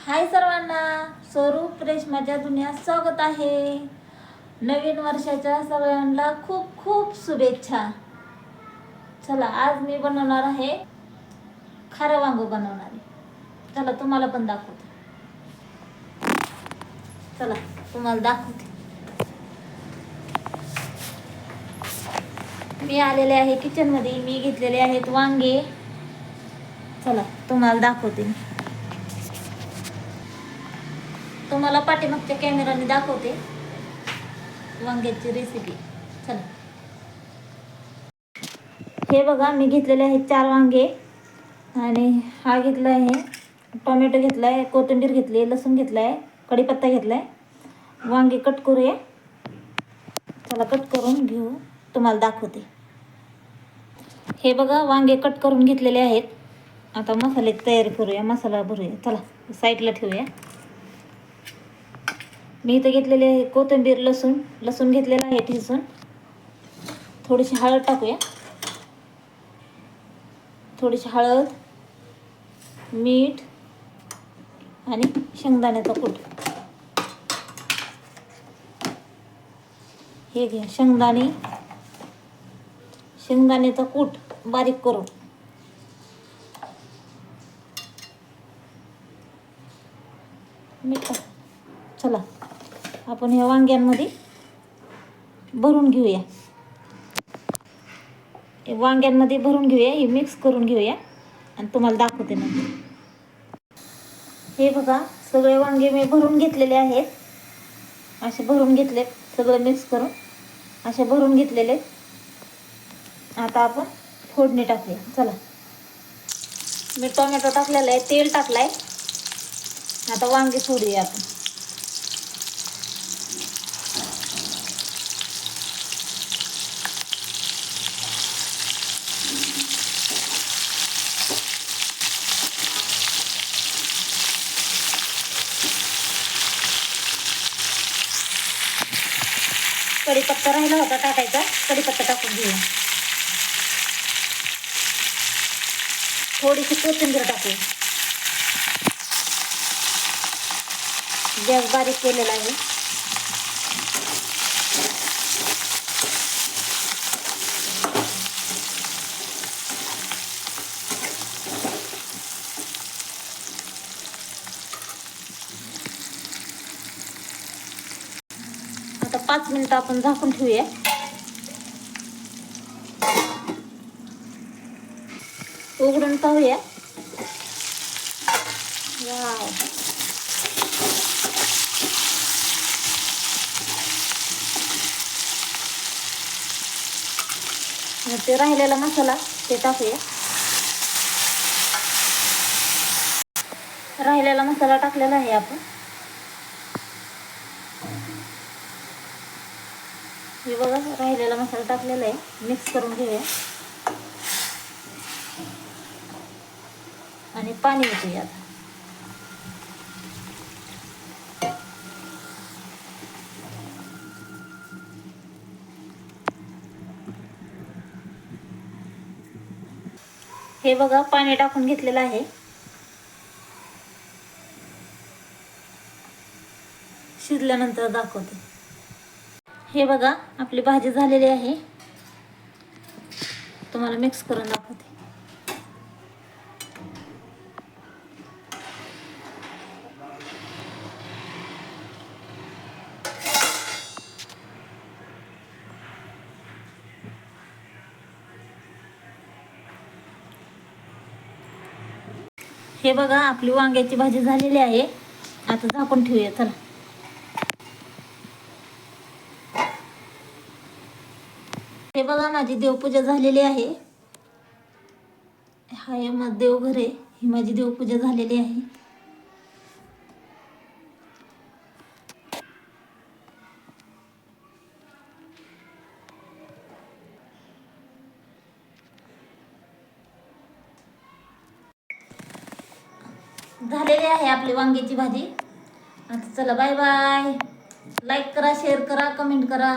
हाय सर्वांना, स्वरूप रेशमाच्या दुनियात स्वागत आहे. नवीन वर्षाच्या सगळ्यांना खूप खूप शुभेच्छा. चला, आज मी बनवणार आहे खारं वांग बनवणार आहे. चला तुम्हाला पण दाखवते. चला तुम्हाला दाखवते. मी आलेले आहे किचन मध्ये. मी घेतलेले आहेत वांगे. चला तुम्हाला दाखवते. तुम्हाला पाठीमागच्या कॅमेराने दाखवते वांग्याची रेसिपी. चला, हे बघा, मी घेतलेले आहेत 4 वांगे आणि हा घेतला आहे टोमॅटो घेतला आहे, कोथिंबीर घेतली, लसूण घेतला आहे, कढीपत्ता घेतला आहे. वांगे कट करूया. चला कट करून घेऊ, तुम्हाला दाखवते. हे बघा, वांगे कट करून घेतलेले आहेत. आता मसाल्याची तयारी करूया, मसाला भरूया. चला साईडला ठेवूया. मी इथं घेतलेले आहे कोथिंबीर, लसूण घेतलेला आहे ठेचून. थोडीशी हळद टाकूया. थोडीशी हळद, मीठ आणि शेंगदाण्याचा कूट. हे घ्या शेंगदाण्याचा कूट बारीक करून. मीठ. चला आपण ह्या वांग्यांमध्ये भरून घेऊया. वांग्यांमध्ये भरून घेऊया, हे मिक्स करून घेऊया आणि तुम्हाला दाखवते नंतर. हे बघा, सगळे वांगे मी भरून घेतलेले आहेत. असे भरून घेतले, सगळं मिक्स करून असे भरून घेतलेले. आता आपण फोडणी टाकूया. चला, मी टोमॅटो टाकलेला आहे, तेल टाकलाय. आता वांगे सोडूया आपण. कढीपत्ता राहिला होता टाकायचा, कढीपत्ता टाकून घेऊया. थोडीशी कोथिंबीर टाकूया. गॅस बारीक केलेला आहे. आता 5 मिनिटं आपण झाकून ठेवूया. उघडून पाहूया. वाव, ते राहिलेला मसाला ते टाकूया. राहिलेला मसाला टाकलेला आहे आपण. हे बघा, राहिलेला मसाला टाकलेला आहे. मिक्स करून घेऊया आणि पाणी ओतूया. आता हे बघा, पाणी टाकून घेतलेलं आहे. शिजल्यानंतर दाखवते. हे बघा, आपली भाजी झालेली आहे. तुम्हाला मिक्स करून दाखवते. हे बघा, आपली वांग्याची भाजी झालेली आहे. आता झाकून ठेवूया. चला, हे बघा, माझी देवपूजा झालेली आहे. हा माझं देवघर आहे. ही माझी देवपूजा झालेली आहे. झालेली आहे आपली वांग्याची भाजी. आता चला, बाय बाय. लाईक करा, शेअर करा, कमेंट करा.